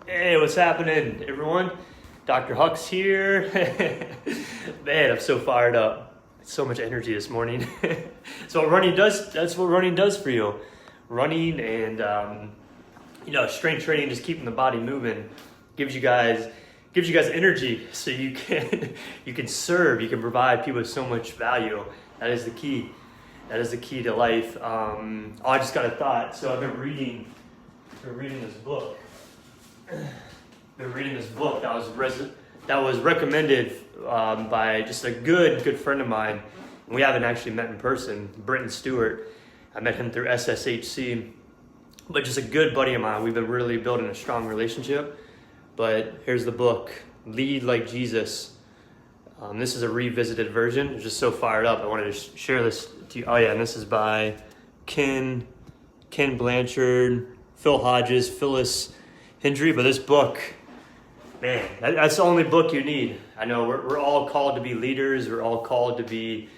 Hey, what's happening, everyone? Dr. Huck's here. Man, I'm so fired up. So much energy this morning. So what running does, that's what running does for you. Running and, strength training, just keeping the body moving, gives you guys energy so you can serve, you can provide people with so much value. That is the key. That is the key to life. I just got a thought. So I've been reading this book. That was recommended by just a good friend of mine. We haven't actually met in person, Britton Stewart. I met him through SSHC, but just a good buddy of mine. We've been really building a strong relationship. But here's the book, Lead Like Jesus. This is a revisited version. I'm just so fired up. I wanted to share this to you. Oh yeah, and this is by Ken Blanchard, Phil Hodges, Phyllis Hendry. But this book, man, that's the only book you need. I know we're all called to be leaders. We're all called to be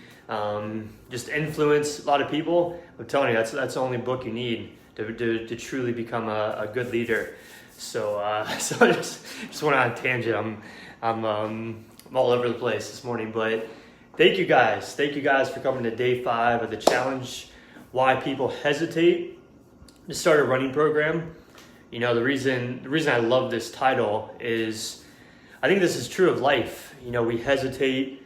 just influence a lot of people. I'm telling you, that's the only book you need to truly become a good leader. So I just went on a tangent. I'm all over the place this morning, but thank you guys for coming to day 5 of the challenge. Why people hesitate to start a running program. You know, the reason I love this title is I think this is true of life. You know, we hesitate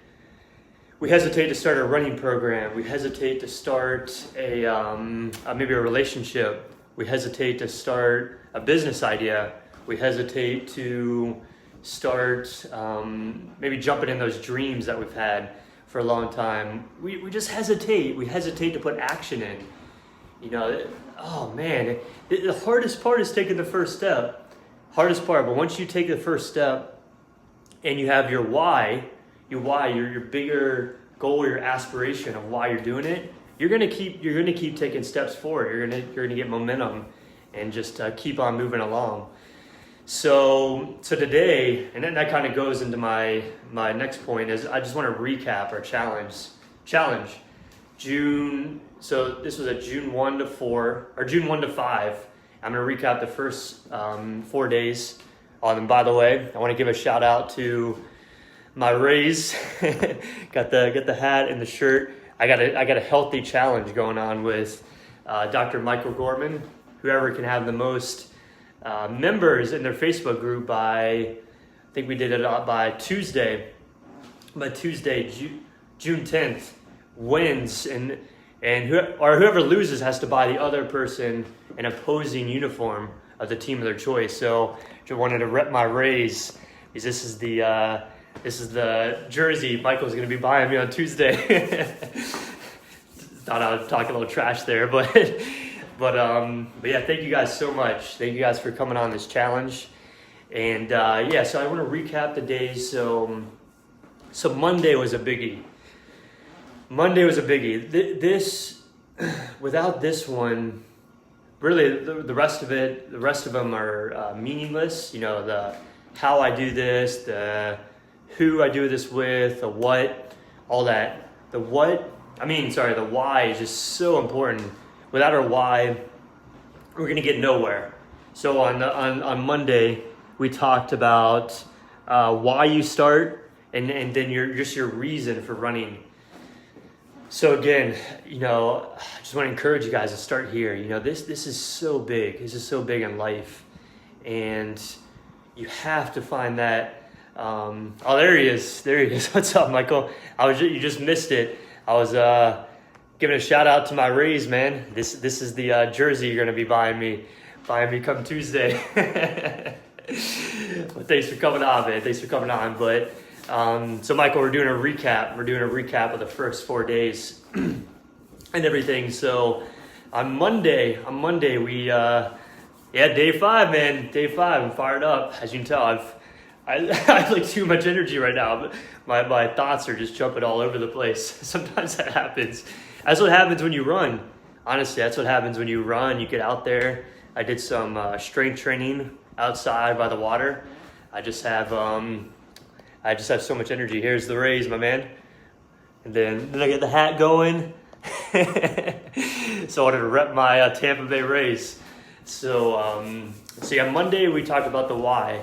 to start a running program. We hesitate to start maybe a relationship. We hesitate to start a business idea. We hesitate to start maybe jumping in those dreams that we've had for a long time. We just hesitate. We hesitate to put action in. You know, oh man, the hardest part is taking the first step. Hardest part, but once you take the first step and you have your why, your bigger goal, your aspiration of why you're doing it, you're gonna keep taking steps forward. You're gonna get momentum and just keep on moving along. So today, and then that kind of goes into my next point, is I just want to recap our challenge. June. So this was a June 1 to 4 or June 1 to 5. I'm going to recap the first 4 days. And by the way, I want to give a shout out to my Rays. got the hat and the shirt. I got a healthy challenge going on with Dr. Michael Gorman. Whoever can have the most members in their Facebook group by, I think we did it by Tuesday. By Tuesday, June 10th, wins, and whoever loses has to buy the other person an opposing uniform of the team of their choice. So I wanted to rep my Rays because this is the jersey Michael's going to be buying me on Tuesday. Thought I would talk a little trash there, but yeah, thank you guys so much. Thank you guys for coming on this challenge. And so I want to recap the days. So Monday was a biggie. This, without this one, really the rest of them are meaningless. You know, the how I do this, the who I do this with, the what, all that. The why is just so important. Without our why, we're gonna get nowhere. So on Monday, we talked about why you start and then your reason for running. So again, you know, I just want to encourage you guys to start here. You know, this is so big. This is so big in life, and you have to find that. There he is. What's up, Michael? You just missed it. I was giving a shout out to my Rays, man. This is the jersey you're gonna be buying me come Tuesday. But thanks for coming on, man. Thanks for coming on. But so Michael, we're doing a recap of the first 4 days and everything. So on Monday we day 5, man. Day 5, I'm fired up. As you can tell, I have like too much energy right now. But my thoughts are just jumping all over the place. Sometimes that happens. That's what happens when you run. Honestly, that's what happens when you run. You get out there. I did some strength training outside by the water. I just have so much energy. Here's the Rays, my man. And then I get the hat going. So I wanted to rep my Tampa Bay Rays. So yeah, Monday we talked about the why.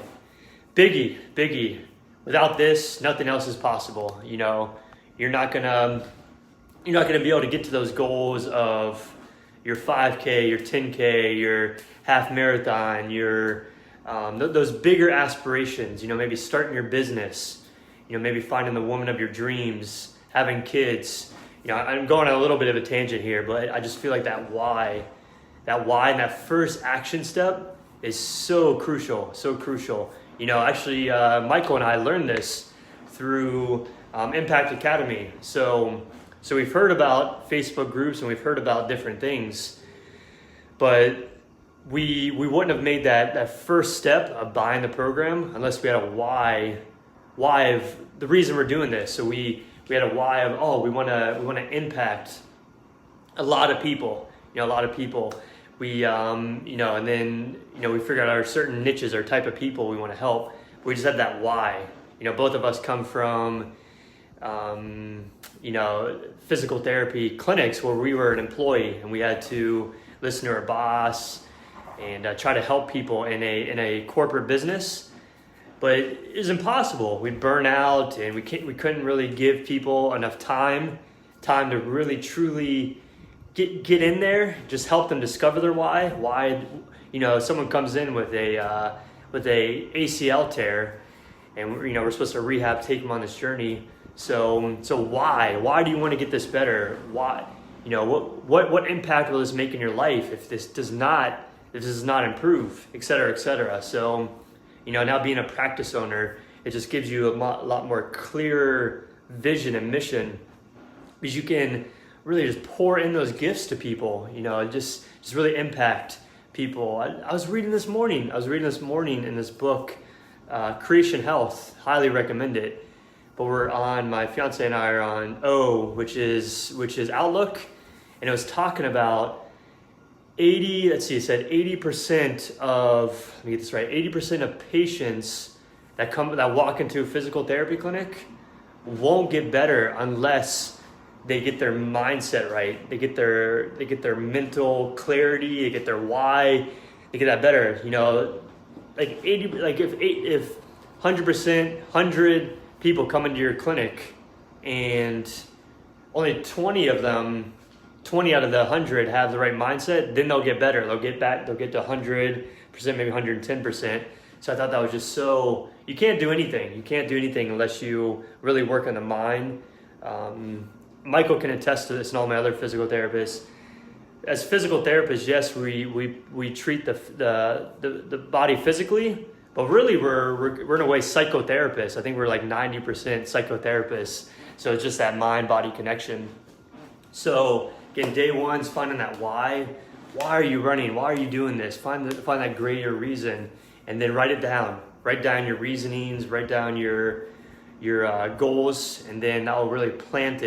Biggie. Without this, nothing else is possible. You know, you're not gonna be able to get to those goals of your 5K, your 10K, your half marathon, your those bigger aspirations. You know, maybe starting your business. You know, maybe finding the woman of your dreams, having kids. You know, I'm going on a little bit of a tangent here, but I just feel like that why and that first action step is so crucial. You know, actually, Michael and I learned this through Impact Academy. So we've heard about Facebook groups and we've heard about different things, but we wouldn't have made that first step of buying the program unless we had a why of the reason we're doing this. So we had a why of, we want to impact a lot of people. You know, a lot of people. We and then we figured out our certain niches, our type of people we want to help. We just had that why. You know, both of us come from physical therapy clinics where we were an employee and we had to listen to our boss and try to help people in a corporate business. But it was impossible. We'd burn out and we couldn't really give people enough time to really truly get in there, just help them discover their why. Why, someone comes in with a ACL tear and we're supposed to rehab, take them on this journey. So why do you want to get this better? Why, what impact will this make in your life if this does not improve, et cetera, et cetera. So, now being a practice owner, it just gives you a lot more clear vision and mission, because you can really just pour in those gifts to people, just really impact people. I was reading this morning in this book, Creation Health, highly recommend it. But my fiance and I are on O, which is Outlook, and it was talking about 80% of, let me get this right, 80% of patients that walk into a physical therapy clinic won't get better unless they get their mindset right. They get their mental clarity, they get their why, they get that better. If 100 people come into your clinic and only 20 out of the 100 have the right mindset, then they'll get better. They'll get to 100%, maybe 110%. So I thought that was just so, you can't do anything unless you really work on the mind. Michael can attest to this and all my other physical therapists. As physical therapists, yes, we treat the body physically, but really we're in a way psychotherapists. I think we're like 90% psychotherapists. So it's just that mind-body connection. So again, day one's finding that why. Why are you running? Why are you doing this? Find that greater reason, and then write it down. Write down your reasonings. Write down your goals, and then that will really plant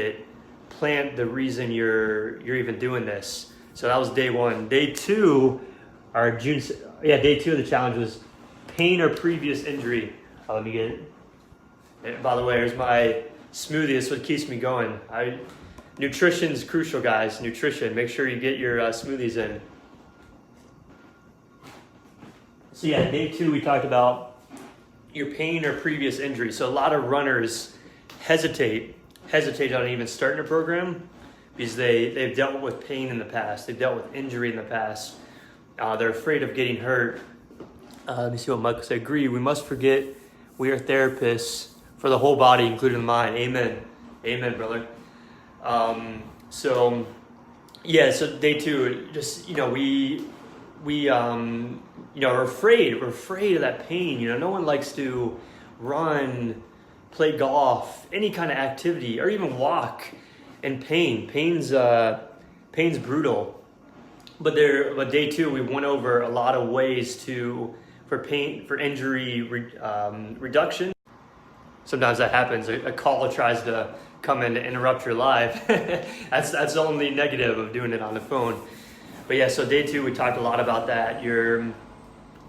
the reason you're even doing this. So that was day one. Day two, day two of the challenge was pain or previous injury. Let me get it. By the way, here's my smoothie. This is what keeps me going. Nutrition's crucial, guys. Nutrition. Make sure you get your smoothies in. So yeah, day two we talked about your pain or previous injury. So a lot of runners hesitate on even starting a program because they've dealt with pain in the past. They've dealt with injury in the past. They're afraid of getting hurt. Let me see what Michael said. Agree. We must forget we are therapists for the whole body, including the mind. Amen. Amen, brother. So day two, just, we are afraid. We're afraid of that pain. No one likes to run, play golf, any kind of activity, or even walk in pain. Pain's brutal. But day two, we went over a lot of ways for injury reduction. Sometimes that happens. A call tries to come in to interrupt your life. That's the only negative of doing it on the phone. But yeah, so day two, we talked a lot about that. Your,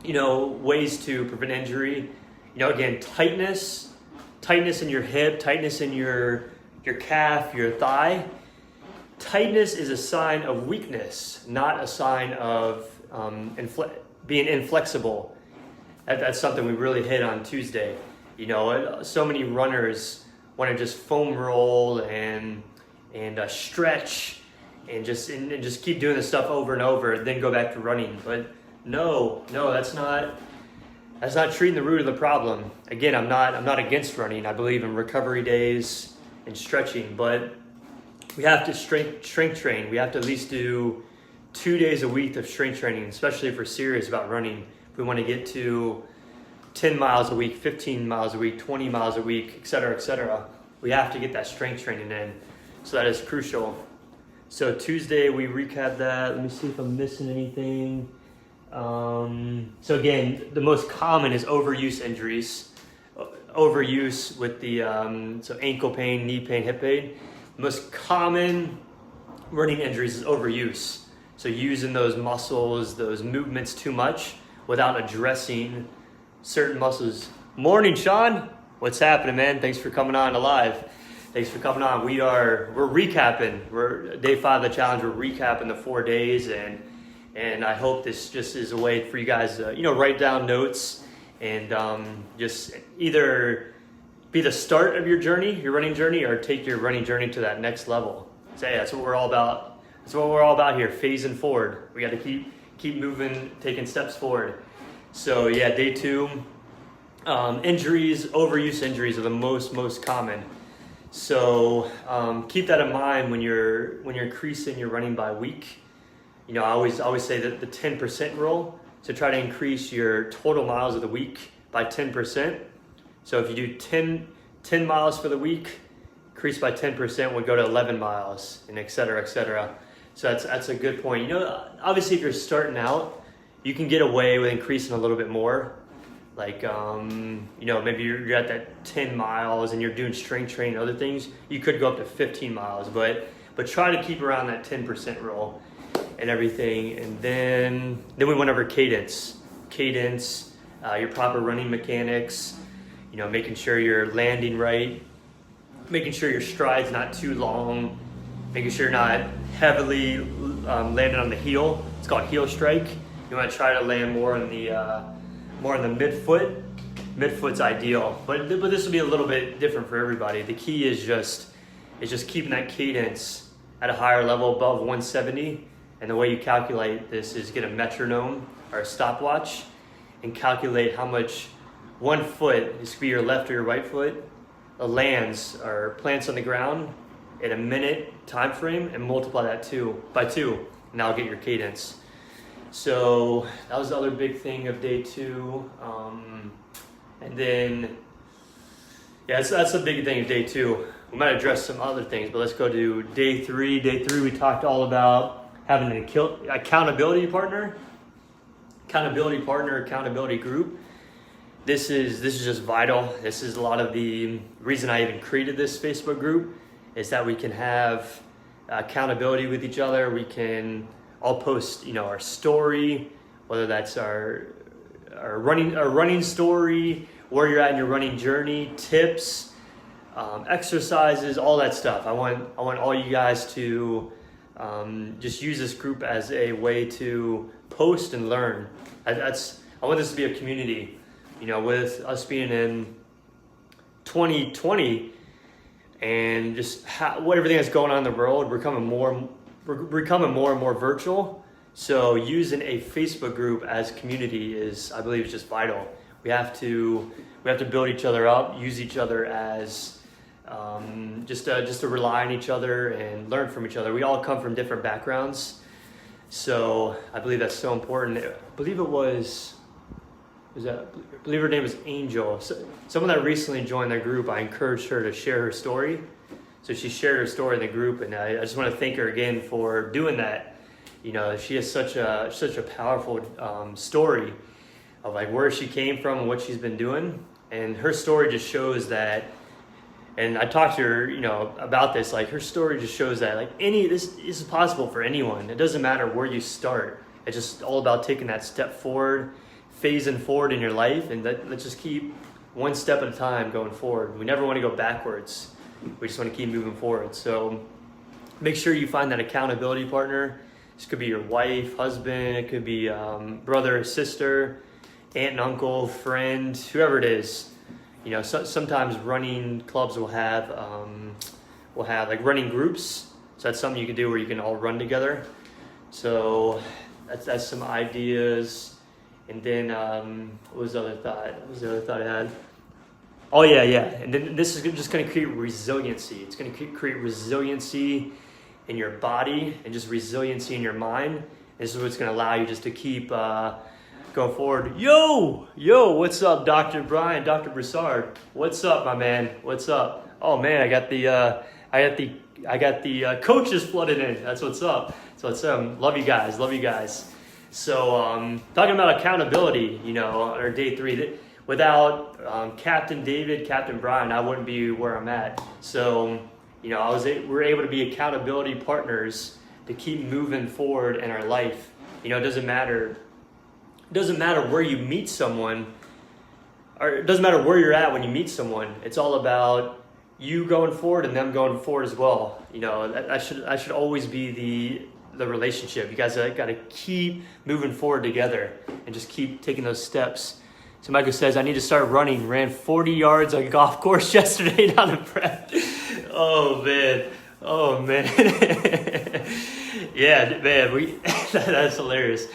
ways to prevent injury. Again, tightness in your hip, tightness in your calf, your thigh. Tightness is a sign of weakness, not a sign of being inflexible. That's something we really hit on Tuesday. You know, so many runners want to just foam roll and stretch and just keep doing this stuff over and over, then go back to running. But no, that's not treating the root of the problem. Again, I'm not against running. I believe in recovery days and stretching, but we have to strength train. We have to at least do 2 days a week of strength training, especially if we're serious about running. If we want to get to 10 miles a week, 15 miles a week, 20 miles a week, et cetera, we have to get that strength training in. So that is crucial. So Tuesday we recap that. Let me see if I'm missing anything. So again, the most common is overuse injuries. Overuse with the so ankle pain, knee pain, hip pain. The most common running injuries is overuse. So using those muscles, those movements too much without addressing certain muscles. Morning, Sean. What's happening, man? Thanks for coming on live. Thanks for coming on. We're recapping. We're day 5 of the challenge. We're recapping the 4 days, and I hope this just is a way for you guys to write down notes and just either be the start of your journey, your running journey, or take your running journey to that next level. So yeah, that's what we're all about. That's what we're all about here, phasing forward. We got to keep moving, taking steps forward. So yeah, day 2, injuries, overuse injuries are the most common. So keep that in mind when you're increasing your running by week. You know, I always say that the 10% rule, to try to increase your total miles of the week by 10%. So if you do 10 miles for the week, increase by 10% would go to 11 miles, and et cetera. So that's a good point. You know, obviously if you're starting out, you can get away with increasing a little bit more. Like, maybe you're at that 10 miles and you're doing strength training and other things. You could go up to 15 miles, but try to keep around that 10% rule and everything. And then we went over cadence, your proper running mechanics, making sure you're landing right, making sure your stride's not too long, making sure you're not heavily landing on the heel. It's called heel strike. You want to try to land more on the midfoot. Midfoot's ideal, but this will be a little bit different for everybody. The key is just keeping that cadence at a higher level above 170. And the way you calculate this is get a metronome or a stopwatch and calculate how much one foot, this could be your left or your right foot, lands or plants on the ground in a minute time frame, and multiply that by 2, and that'll get your cadence. So that was the other big thing of day 2. And then, yeah, that's the big thing of day 2. We might address some other things, but let's go to day 3. Day 3, we talked all about having an accountability partner, accountability group. This is just vital. This is a lot of the reason I even created this Facebook group, is that we can have accountability with each other. We can all post, our story, whether that's our running story, where you're at in your running journey, tips, exercises, all that stuff. I want all you guys to just use this group as a way to post and learn. I want this to be a community. With us being in 2020 and just what everything that's going on in the world, we're becoming more and more virtual. So using a Facebook group as community I believe is just vital. We have to build each other up, use each other as just to rely on each other and learn from each other. We all come from different backgrounds, so I believe that's so important. I believe her name was Angel. So, someone that recently joined their group, I encouraged her to share her story. So she shared her story in the group, and I just want to thank her again for doing that. She has such a powerful story of like where she came from and what she's been doing, and her story just shows that. And I talked to her, about this. Like, her story just shows that this is possible for anyone. It doesn't matter where you start. It's just all about taking that step forward, phasing forward in your life, and let's just keep one step at a time going forward. We never want to go backwards. We just want to keep moving forward. So make sure you find that accountability partner. This could be your wife, husband, it could be brother, sister, aunt and uncle, friend, whoever it is. You know, sometimes running clubs will have like running groups. So that's something you can do where you can all run together. So that's some ideas. And then what was the other thought I had? Oh yeah. And then this is just going to create resiliency. It's going to create resiliency in your body and just resiliency in your mind. This is what's going to allow you just to keep going forward. Yo, what's up, Dr. Brian, Dr. Broussard? What's up, my man? What's up? Oh man, I got the coaches flooded in. That's what's up. So it's love you guys. So talking about accountability, you know, on our day 3. Without Captain David, Captain Brian, I wouldn't be where I'm at. So, you know, we're able to be accountability partners to keep moving forward in our life. You know, it doesn't matter where you meet someone, or it doesn't matter where you're at when you meet someone. It's all about you going forward and them going forward as well. You know, that should always be the relationship. You guys got to keep moving forward together and just keep taking those steps. So Michael says, I need to start running. Ran 40 yards on a golf course yesterday, not a prep. Oh man. Yeah, man, that's hilarious.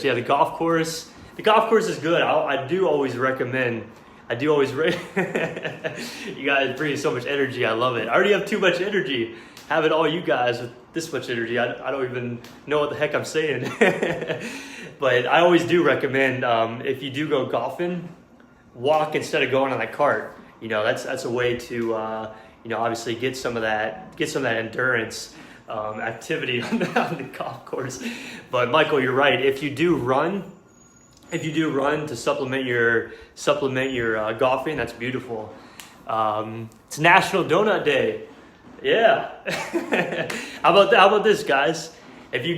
Yeah, the golf course is good. I do always recommend. You guys bring so much energy. I love it. I already have too much energy. Having all you guys with this much energy, I don't even know what the heck I'm saying. But I always do recommend, if you do go golfing, walk instead of going on that cart. You know, that's a way to, you know, obviously get some of that endurance activity on the golf course. But Michael, you're right. If you do run to supplement your golfing, that's beautiful. It's National Donut Day. Yeah. How about this, guys? If you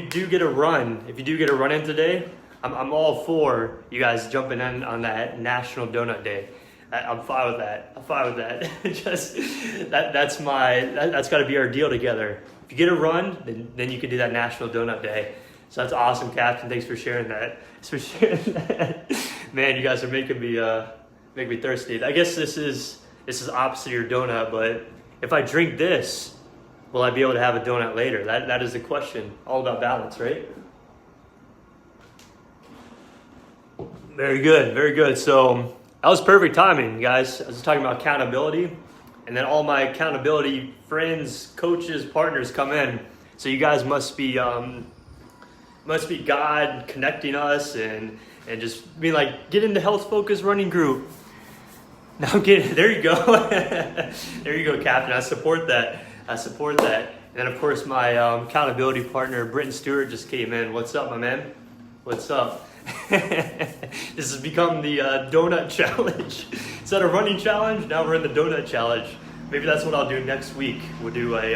do get a run in today, I'm all for you guys jumping in on that National Donut Day. I'm fine with that. Just that's got to be our deal together. If you get a run, then you can do that National Donut Day. So that's awesome, Captain. Thanks for sharing that. Man, you guys are making me thirsty. I guess this is opposite of your donut, but if I drink this, will I be able to have a donut later? That is the question. All about balance, right? Very good. So that was perfect timing, guys. I was talking about accountability, and then all my accountability friends, coaches, partners come in. So you guys must be God connecting us and just be like, get into Health Focus Running Group. Now there you go. There you go, Captain. I support that. And then of course my accountability partner, Britton Stewart, just came in. What's up, my man? What's up? This has become the donut challenge. Instead of running challenge, now we're in the donut challenge. Maybe that's what I'll do next week. We'll do a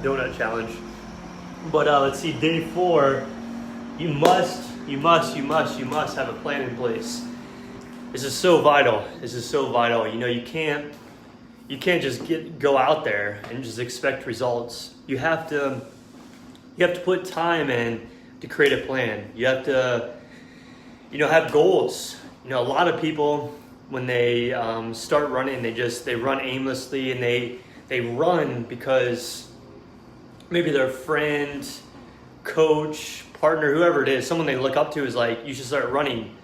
donut challenge. But let's see, day 4, you must have a plan in place. This is so vital. You know, you can't just go out there and just expect results. You have to put time in to create a plan. You have to, you know, have goals. You know, a lot of people, when they start running, they run aimlessly, and they run because maybe their friend, coach, partner, whoever it is, someone they look up to is like, you should start running.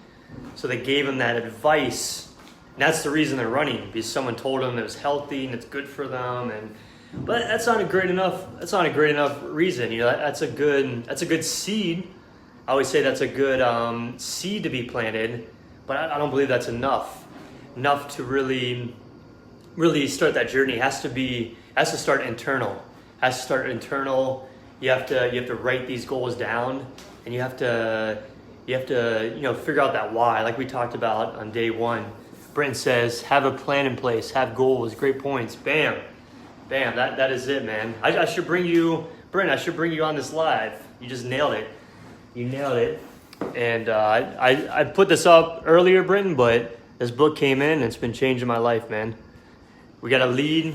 So they gave them that advice, and that's the reason they're running, because someone told them it was healthy and it's good for them. But that's not a great enough reason. You know, that's a good seed. I always say that's a good seed to be planted, but I don't believe that's enough to really start that journey. It has to start internal. You have to write these goals down, and you have to you know, figure out that why, like we talked about on day 1. Brent says, have a plan in place, have goals. Great points. Bam. That is it, man. I should bring you, Brent. I should bring you on this live. You just nailed it. And I put this up earlier, Brenton, but this book came in and it's been changing my life, man. We gotta lead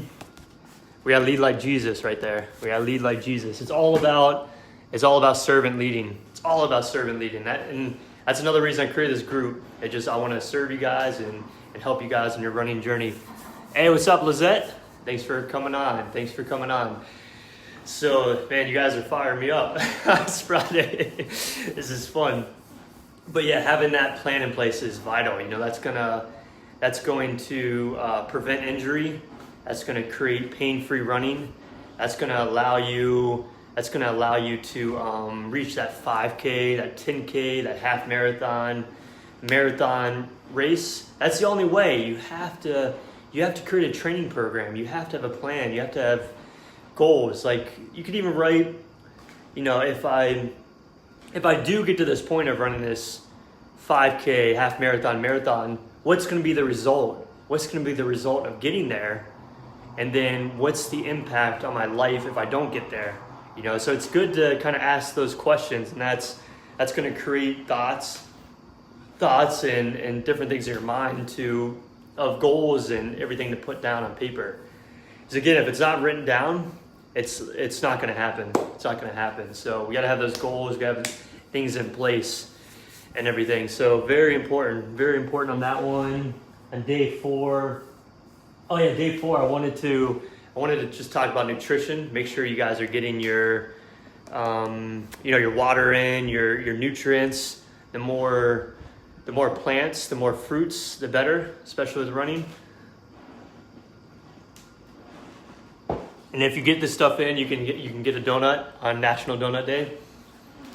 like Jesus right there. We gotta lead like Jesus. It's all about It's all about servant leading. It's all about servant leading. And that's another reason I created this group. I want to serve you guys and help you guys in your running journey. Hey, what's up, Lizette? Thanks for coming on. So, man, you guys are firing me up. It's Friday. This is fun. But yeah, having that plan in place is vital. That's going to prevent injury. That's going to create pain-free running. That's going to allow you to reach that 5K, that 10K, that half marathon race. That's the only way. You have to create a training program. You have to have a plan. You have to have goals. Like, you could even write, if I do get to this point of running this 5K, half marathon, what's going to be the result? What's going to be the result of getting there? And then what's the impact on my life if I don't get there? So it's good to kind of ask those questions, and that's going to create thoughts and different things in your mind of goals and everything to put down on paper. Because again, if it's not written down, it's not going to happen. It's not going to happen. So we got to have those goals. We got to have things in place and everything. So very important on that one. On day 4, day 4, I wanted to just talk about nutrition. Make sure you guys are getting your your water in, your nutrients. The more plants, the more fruits, the better, especially with running. And if you get this stuff in, you can get a donut on National Donut Day.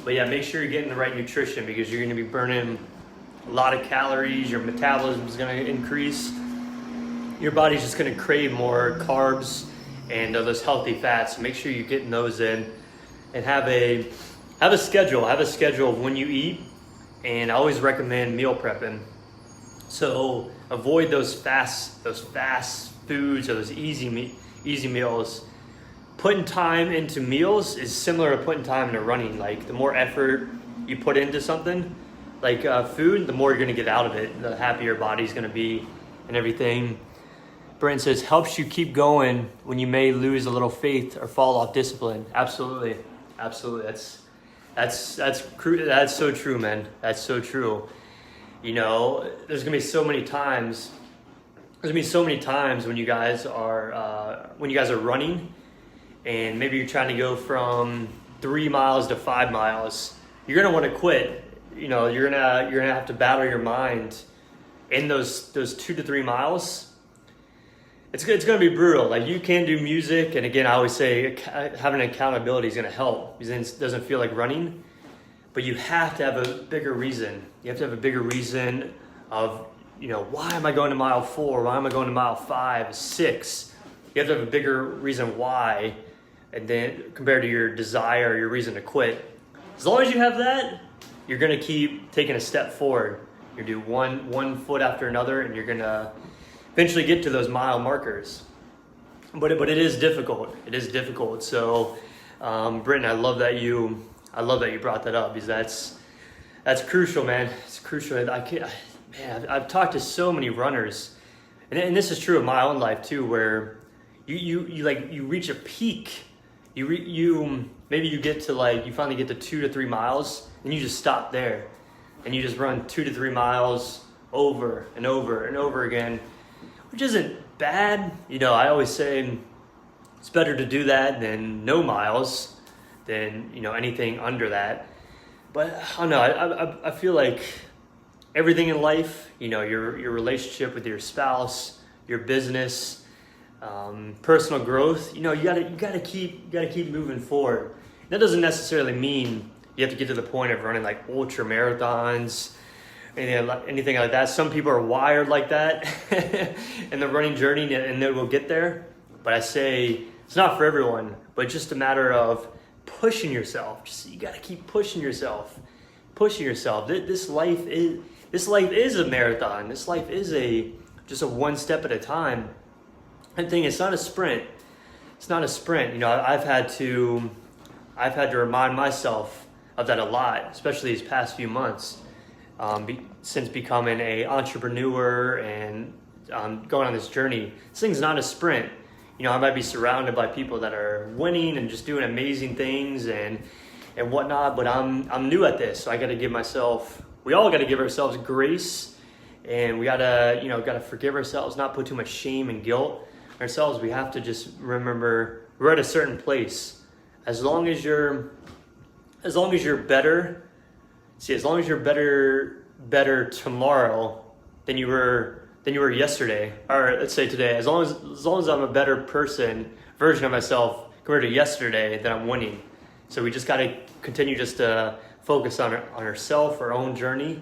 But yeah, make sure you're getting the right nutrition, because you're going to be burning a lot of calories. Your metabolism is going to increase. Your body's just going to crave more carbs and those healthy fats. So make sure you're getting those in, and have a schedule. Have a schedule of when you eat. And I always recommend meal prepping. So avoid those fast foods or those easy meals. Putting time into meals is similar to putting time into running. Like, the more effort you put into something, like food, the more you're going to get out of it. The happier your body's going to be and everything. Brent says, helps you keep going when you may lose a little faith or fall off discipline. Absolutely. That's so true, man. That's so true. There's gonna be so many times. When you guys are running, and maybe you're trying to go from 3 miles to 5 miles. You're gonna want to quit. You're gonna have to battle your mind in those 2 to 3 miles. It's going to be brutal. Like, you can do music, and again, I always say having accountability is going to help, because then it doesn't feel like running. But you have to have a bigger reason. You have to have a bigger reason of, why am I going to mile 4? Why am I going to mile 5, 6? You have to have a bigger reason why, and then compared to your desire, your reason to quit. As long as you have that, you're going to keep taking a step forward. You do one foot after another, and you're going to eventually get to those mile markers. But it is difficult. It is difficult. So, Britton, I love that you brought that up, because that's crucial, man. It's crucial. I've talked to so many runners, and this is true of my own life too, where you reach a peak. Maybe you get to you finally get to 2 to 3 miles, and you just stop there, and you just run 2 to 3 miles over and over and over again, which isn't bad. I always say it's better to do that than no miles, than anything under that. But I don't know. I feel like everything in life, your relationship with your spouse, your business, personal growth, you gotta keep moving forward. That doesn't necessarily mean you have to get to the point of running like ultra marathons, anything like that. Some people are wired like that in the running journey, and they will get there. But I say it's not for everyone, but just a matter of pushing yourself. You got to keep pushing yourself. This life is a marathon. This life is just a one step at a time. And thing, it's not a sprint. It's not a sprint. I've had to remind myself of that a lot, especially these past few months. Since becoming an entrepreneur and going on this journey, this thing's not a sprint. I might be surrounded by people that are winning and just doing amazing things, and and whatnot, but I'm new at this, so I got to give myself. We all got to give ourselves grace, and we gotta forgive ourselves, not put too much shame and guilt on ourselves. We have to just remember we're at a certain place. As long as you're better. See, as long as you're better tomorrow than you were yesterday, or let's say today, as long as I'm a better version of myself compared to yesterday, then I'm winning. So we just got to continue just to focus on ourselves, our own journey,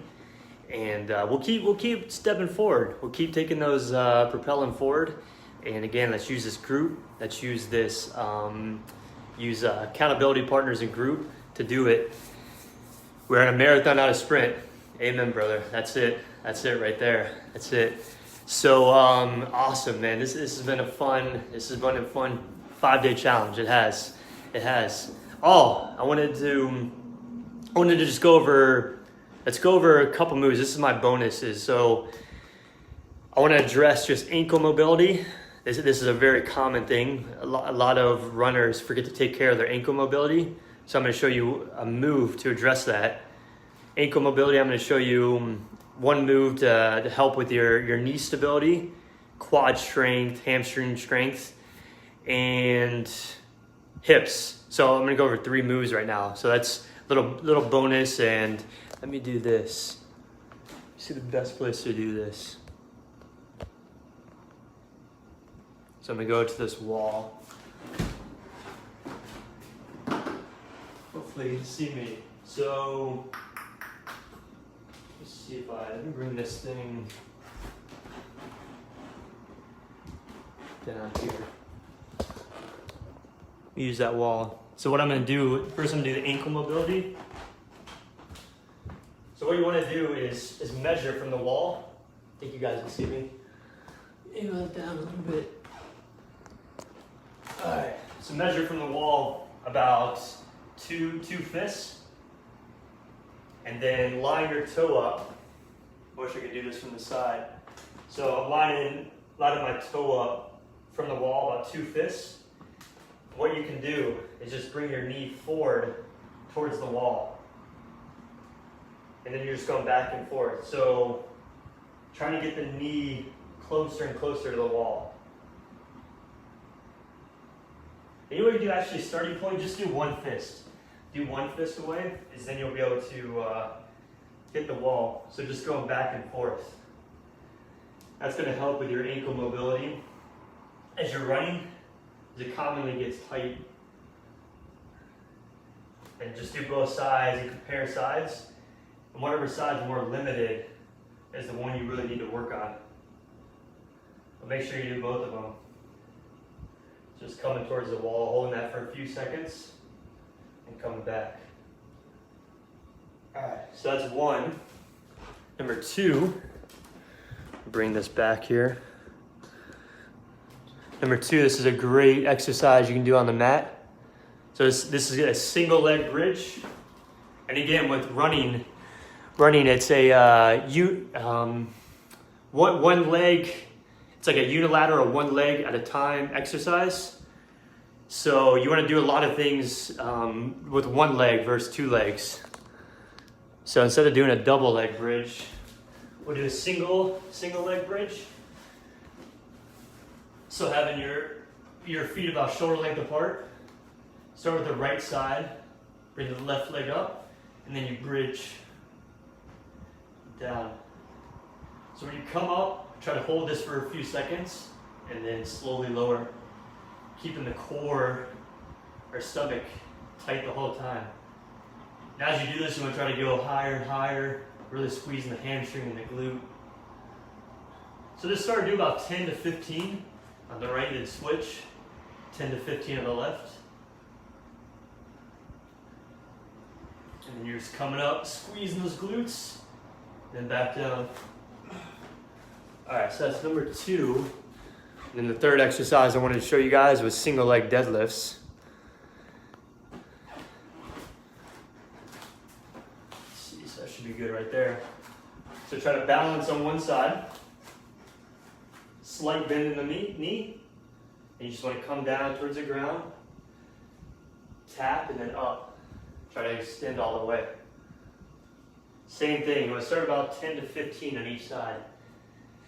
and we'll keep stepping forward. We'll keep taking those propelling forward. And again, let's use this group. Let's use this use accountability partners and group to do it. We're in a marathon, not a sprint. Amen, brother. That's it. That's it right there. That's it. So awesome, man. This has been a fun 5-day challenge. It has. Oh, I wanted to just go over. Let's go over a couple moves. This is my bonuses. So I want to address just ankle mobility. This is a very common thing. A lot of runners forget to take care of their ankle mobility. So I'm going to show you a move to address that. Ankle mobility, I'm going to show you one move to help with your knee stability, quad strength, hamstring strength, and hips. So I'm going to go over 3 moves right now. So that's a little bonus, and let me do this. See the best place to do this. So I'm going to go to this wall. Hopefully you can see me. So let's see if let me bring this thing down here. Use that wall. So what I'm going to do, first I'm going to do the ankle mobility. So what you want to do is measure from the wall. I think you guys can see me. Angle it down a little bit. Alright, so measure from the wall about two fists, and then line your toe up. I wish I could do this from the side. So I'm lining my toe up from the wall about 2 fists. What you can do is just bring your knee forward towards the wall, and then you're just going back and forth. So trying to get the knee closer and closer to the wall. And you want to do actually starting point, just do 1 fist. Do 1 fist away, is then you'll be able to hit the wall. So just going back and forth. That's going to help with your ankle mobility. As you're running, it commonly gets tight. And just do both sides and compare sides. And whatever side's more limited is the one you really need to work on. But make sure you do both of them. Just coming towards the wall, holding that for a few seconds, and coming back. Alright, so that's 1. Number 2, bring this back here. Number 2, this is a great exercise you can do on the mat. So this is a single leg bridge. And again, with running, it's a one leg. It's like a unilateral 1 leg at a time exercise. So you want to do a lot of things with 1 leg versus 2 legs. So instead of doing a double leg bridge, we'll do a single leg bridge. So having your feet about shoulder length apart. Start with the right side, bring the left leg up, and then you bridge down. So when you come up, try to hold this for a few seconds and then slowly lower, keeping the core or stomach tight the whole time. Now as you do this, you want to try to go higher and higher, really squeezing the hamstring and the glute. So just start to do about 10 to 15 on the right, then switch 10 to 15 on the left. And then you're just coming up, squeezing those glutes, then back down. Alright, so that's number 2. And then the third exercise I wanted to show you guys was single leg deadlifts. Let's see, so that should be good right there. So try to balance on one side. Slight bend in the knee. And you just want to come down towards the ground. Tap and then up. Try to extend all the way. Same thing, you want to start about 10 to 15 on each side.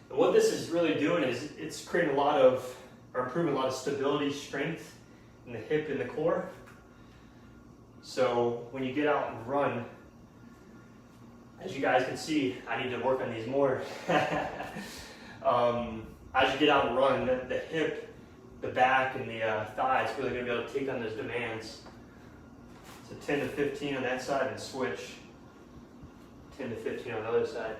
And what this is really doing is it's creating improving a lot of stability, strength in the hip and the core. So when you get out and run, as you guys can see, I need to work on these more. As you get out and run, the hip, the back, and the thigh is really going to be able to take on those demands. So 10 to 15 on that side and switch. 10 to 15 on the other side.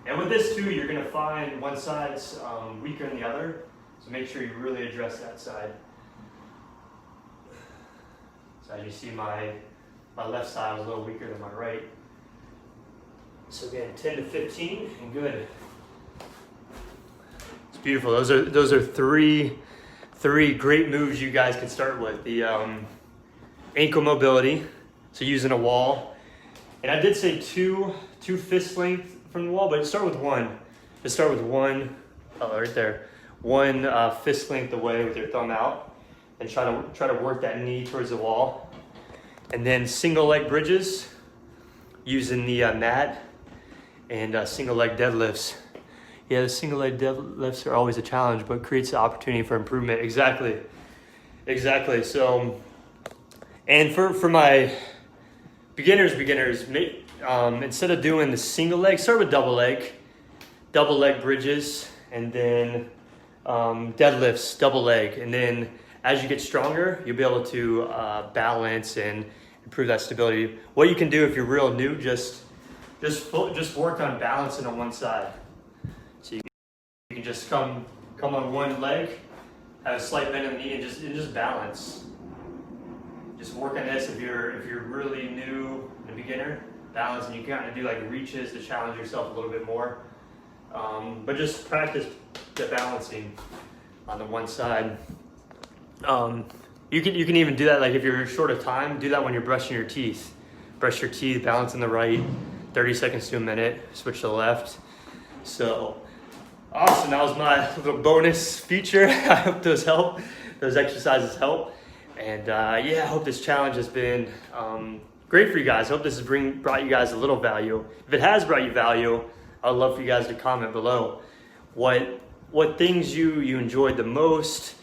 And with this too, you're going to find one side's weaker than the other. So make sure you really address that side. So as you see, my left side was a little weaker than my right. So again, 10 to 15 and good. It's beautiful. Those are three great moves you guys can start with. The ankle mobility, so using a wall. And I did say two fist length from the wall, but start with one. Just start with one, right there. One fist length away with your thumb out, and try to work that knee towards the wall. And then single leg bridges using the mat, and single leg deadlifts. Yeah, the single leg deadlifts are always a challenge, but creates the opportunity for improvement. Exactly. So, and for my beginners, instead of doing the single leg, start with double leg bridges, and then deadlifts, double leg, and then as you get stronger, you'll be able to balance and improve that stability. What you can do if you're real new, just work on balancing on one side. So you can just come on one leg, have a slight bend in the knee, and just balance. Just work on this if you're really new and a beginner. Balance, and you kind of do like reaches to challenge yourself a little bit more. But just practice the balancing on the one side. You can even do that, like if you're short of time, do that when you're brushing your teeth. Brush your teeth, balance on the right, 30 seconds to a minute, switch to the left. So awesome, that was my little bonus feature. I hope those exercises help. And I hope this challenge has been great for you guys. I hope this has brought you guys a little value. If it has brought you value, I'd love for you guys to comment below what things you enjoyed the most,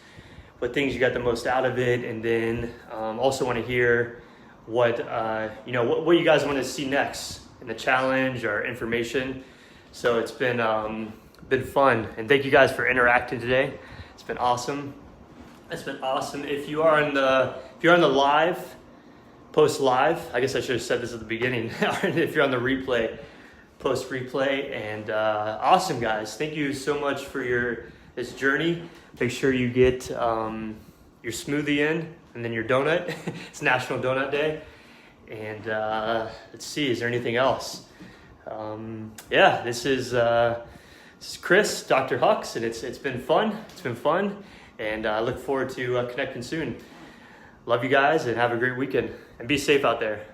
what things you got the most out of it, and then also want to hear what you guys want to see next in the challenge or information. So it's been fun, and thank you guys for interacting today. It's been awesome. If you are on the live, post live. I guess I should have said this at the beginning. If you're on the replay, post replay. And awesome, guys. Thank you so much for this journey. Make sure you get your smoothie in, and then your donut. It's National Donut Day. And let's see, is there anything else? This is Chris, Dr. Hux, and it's been fun. And I look forward to connecting soon. Love you guys, and have a great weekend. And be safe out there.